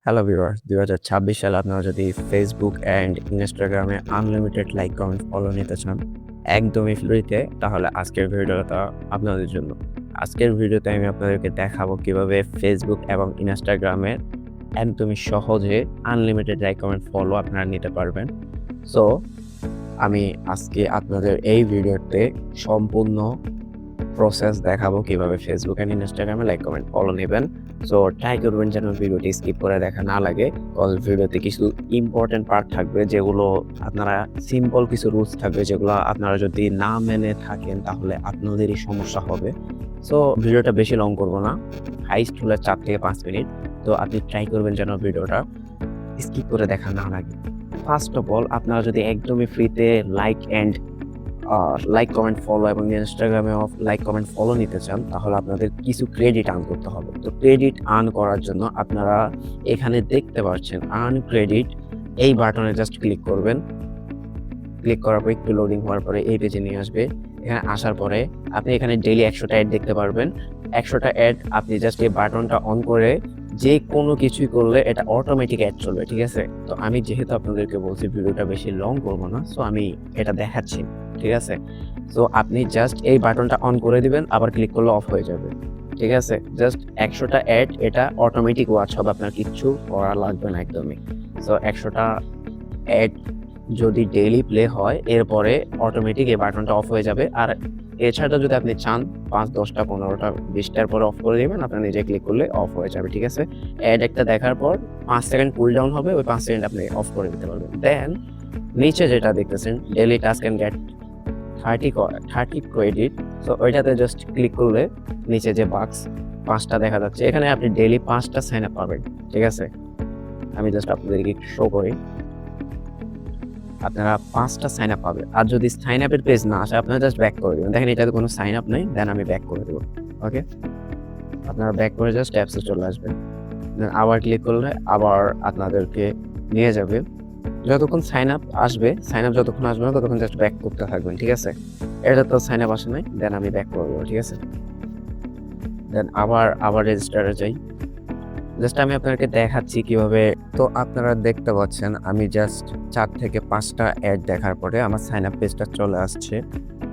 Hello viewers, ২০২৬ সালে আপনারা যদি ফেসবুক অ্যান্ড ইনস্টাগ্রামে আনলিমিটেড লাইক, কমেন্ট, ফলো নিতে চান একদমই ফ্রিতে, তাহলে আজকের ভিডিওটা আপনাদের জন্য। আজকের ভিডিওতে আমি আপনাদেরকে দেখাবো কিভাবে ফেসবুক এবং ইনস্টাগ্রামে একদমই সহজে আনলিমিটেড লাইক, কমেন্ট, ফলো আপনারা নিতে পারবেন। সো আমি আজকে আপনাদের এই ভিডিওতে সম্পূর্ণ প্রসেস দেখাবো কিভাবে ফেসবুক অ্যান্ড ইনস্টাগ্রামে লাইক, কমেন্ট, ফলো নেবেন। সো ট্রাই করবেন যেন ভিডিওটি স্কিপ করে দেখা না লাগে। কজ ভিডিওতে কিছু ইম্পর্টেন্ট পার্ট থাকবে যেগুলো আপনারা সিম্পল কিছু রুলস থাকবে যেগুলো আপনারা যদি না মেনে থাকেন তাহলে আপনাদেরই সমস্যা হবে। সো ভিডিওটা বেশি লং করব না, হাইস্ট হলে 4 থেকে 5 মিনিট। তো আপনি ট্রাই করবেন যেন ভিডিওটা স্কিপ করে দেখা না লাগে। ফার্স্ট অফ অল আপনারা যদি একদমই ফ্রিতে লাইক, কমেন্ট, ফলো এবং ইনস্টাগ্রামে লাইক, কমেন্ট, ফলো নিতে চান তাহলে আপনাদের কিছু ক্রেডিট আর্ন করতে হবে। তো ক্রেডিট আর্ন করার জন্য আপনারা এখানে দেখতে পাচ্ছেন আর্ন ক্রেডিট, এই বাটনে জাস্ট ক্লিক করবেন। ক্লিক করার পর একটু লোডিং হওয়ার পরে এই পেজে নিয়ে আসবে। এখানে আসার পরে আপনি এখানে ডেইলি 100টা অ্যাড দেখতে পারবেন। 100টা অ্যাড আপনি জাস্ট এই বাটনটা অন করে যে কোনো কিছুই করলে এটা অটোমেটিক অ্যাড চলবে, ঠিক আছে? তো আমি যেহেতু আপনাদেরকে বলছি ভিডিওটা বেশি লং করব না, সো আমি এটা দেখাচ্ছি, ঠিক আছে? সো আপনি জাস্ট এই বাটনটা অন করে দিবেন, আবার ক্লিক করলে অফ হয়ে যাবে, ঠিক আছে? জাস্ট 100টা অ্যাড এটা অটোমেটিক ওয়াচ হবে, আপনার কিচ্ছু করা লাগবে না একদমই। সো 100টা অ্যাড যদি ডেইলি প্লে হয় এরপরে অটোমেটিক এই বাটনটা অফ হয়ে যাবে। আর এছাড়া যদি আপনি চান ৫, ১০টা, ১৫টা, ২০টার পরে অফ করে দিবেন, আপনার নিজে ক্লিক করলে অফ হয়ে যাবে, ঠিক আছে? অ্যাড একটা দেখার পর ৫ সেকেন্ড কুল ডাউন হবে, ওই ৫ সেকেন্ড আপনি অফ করে দিতে পারবেন। দেন নিচে যেটা দেখতেছেন daily task and get 30 credit. So ওইটাতে জাস্ট ক্লিক করলে নিচে যে বাক্স ৫টা দেখা যাচ্ছে, এখানে আপনি ডেইলি ৫টা সাইন আপ পাবেন, ঠিক আছে? আমি জাস্ট আপনাদেরকে একটু শো করি। আপনারা ৫টা সাইন আপ পাবেন। আর যদি সাইন আপের পেজ না আসে আপনারা জাস্ট ব্যাক করে দিবেন। দেখেন এটাতে কোনো সাইন আপ নাই। দেন আমি ব্যাক করে দেব। ওকে? আপনারা ব্যাক করে জাস্ট অ্যাপসে চলে আসবেন। দেন আবার ক্লিক করলে আবার আপনাদেরকে নিয়ে যাবে। যতক্ষণ সাইন আপ আসবে, সাইন আপ যতক্ষণ আসবে না ততক্ষণ জাস্ট ব্যাক করতে থাকবেন, ঠিক আছে? এটা তো সাইন আপ আসে নাই। দেন আমি ব্যাক করে দেব, ঠিক আছে? দেন আবার রেজিস্টারে যাই। জাস্ট আমি আপনাদেরকে দেখাচ্ছি কিভাবে। তো আপনারা দেখতে পাচ্ছেন আমি জাস্ট ৪ থেকে ৫টা অ্যাড দেখার পরে আমার সাইন আপ পেজটা চলে আসছে।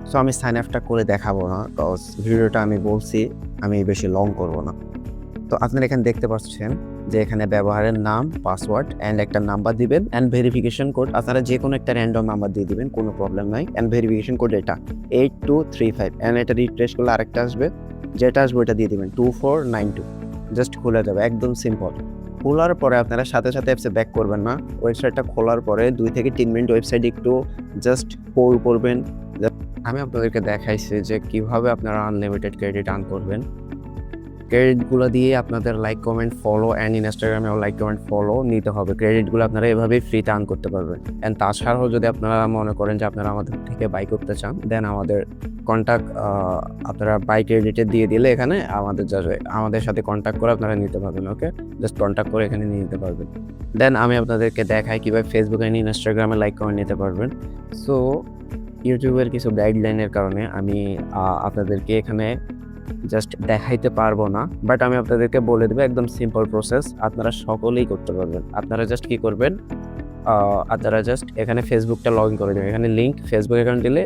সো আমি সাইন আপটা করে দেখাবো না, কজ ভিডিওটা আমি বলছি আমি বেশি লং করব না। তো আপনারা এখানে দেখতে পাচ্ছেন যে এখানে ব্যবহারের নাম, পাসওয়ার্ড অ্যান্ড একটা নাম্বার দিবেন অ্যান্ড ভেরিফিকেশন কোড। আপনারা যে কোনো একটা র্যান্ডম নাম্বার দিয়ে দিবেন, কোনো প্রবলেম নাই। অ্যান্ড ভেরিফিকেশন কোড এটা 8235 অ্যান্ড এটা রিফ্রেশ করলে আরেকটা আসবে, যেটা আসবে ওটা দিয়ে দিবেন 2492। জাস্ট খুলে যাবে, একদম সিম্পল। খোলার পরে আপনারা সাথে অ্যাপসে ব্যাক করবেন না। ওয়েবসাইটটা খোলার পরে ২ থেকে ৩ মিনিট ওয়েবসাইট একটু জাস্ট হোল্ড করবেন। আমি আপনাদেরকে দেখাইছি যে কিভাবে আপনারা আনলিমিটেড ক্রেডিট আর্ন করবেন। ক্রেডিটগুলো দিয়ে আপনাদের লাইক, কমেন্ট, ফলো অ্যান্ড ইনস্টাগ্রামেও লাইক, কমেন্ট, ফলো নিতে হবে। ক্রেডিটগুলো আপনারা এভাবেই ফ্রিতে আর্ন করতে পারবেন। অ্যান্ড তাছাড়াও যদি আপনারা মনে করেন যে আপনারা আমাদের থেকে বাই করতে চান, দেন আমাদের কন্ট্যাক্ট আপনারা বাই ক্রেডিটে দিয়ে দিলে এখানে আমাদের সাথে কন্ট্যাক্ট করে আপনারা নিতে পারবেন। ওকে? জাস্ট কন্ট্যাক্ট করে এখানে নিয়ে নিতে পারবেন। দেন আমি আপনাদেরকে দেখাই কিভাবে ফেসবুক অ্যান্ড ইনস্টাগ্রামে লাইক, কমেন্ট নিতে পারবেন। সো ইউটিউবের কিছু গাইডলাইনের কারণে আমি আপনাদেরকে এখানে জাস্ট দেখাইতে পারবো না। বাট আমি আপনাদেরকে বলে দেব একদম সিম্পল প্রসেস। আপনারা সকলেই করতে পারবেন। আপনারা জাস্ট কি করবেন? আপনারা জাস্ট এখানে ফেসবুকটা লগইন করে দিবেন। এখানে লিংক ফেসবুক অ্যাকাউন্ট দিলে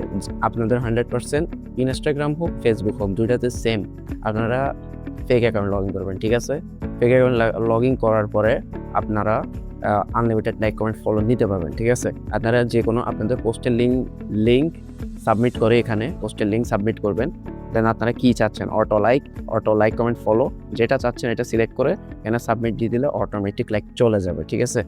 আপনাদের 100% ইনস্টাগ্রাম হোক, ফেসবুক হোক, ২ টাতে সেম। আপনারা ফেক অ্যাকাউন্ট লগইন করবেন, ঠিক আছে? ফেক অ্যাকাউন্ট লগইন করার পরে আপনারা আনলিমিটেড লাইক, কমেন্ট, ফলো নিতে পারবেন, ঠিক আছে? আপনারা যেকোনো আপনাদের পোস্টের লিংক সাবমিট করে এখানে পোস্টের লিংক সাবমিট করবেন। দেন আপনারা কি চাচ্ছেন, অটো লাইক, কমেন্ট, ফলো যেটা চাচ্ছেন এটা সিলেক্ট করে এখানে সাবমিট দিয়ে দিলে অটোমেটিক লাইক চলে যাবে, ঠিক আছে?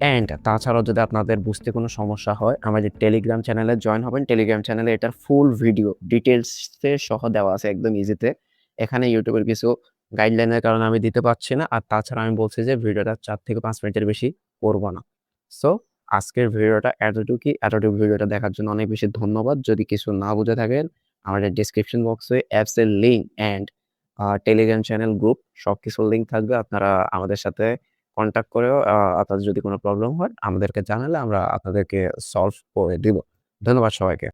অ্যান্ড তাছাড়াও যদি আপনাদের বুঝতে কোনো সমস্যা হয় আমাদের টেলিগ্রাম চ্যানেলে জয়েন হবেন। টেলিগ্রাম চ্যানেলে এটার ফুল ভিডিও ডিটেলসে সহ দেওয়া আছে একদম ইজিতে। এখানে ইউটিউবের কিছু গাইডলাইনের কারণে আমি দিতে পারছি না। আর তাছাড়া আমি বলছি যে ভিডিওটা ৪ থেকে ৫ মিনিটের বেশি করব না। সো আজকের ভিডিওটা এতটুকু ভিডিওটা দেখার জন্য অনেক বেশি ধন্যবাদ। যদি কিছু না বুঝে থাকেন আমাদের ডেসক্রিপশন বক্সে অ্যাপসের link and Telegram channel group সবকিছুর লিঙ্ক থাকবে। আপনারা আমাদের সাথে কনট্যাক্ট করেও আপনাদের যদি কোনো প্রবলেম হয় আমাদেরকে জানালে আমরা আপনাদেরকে সলভ করে দিব। ধন্যবাদ সবাইকে।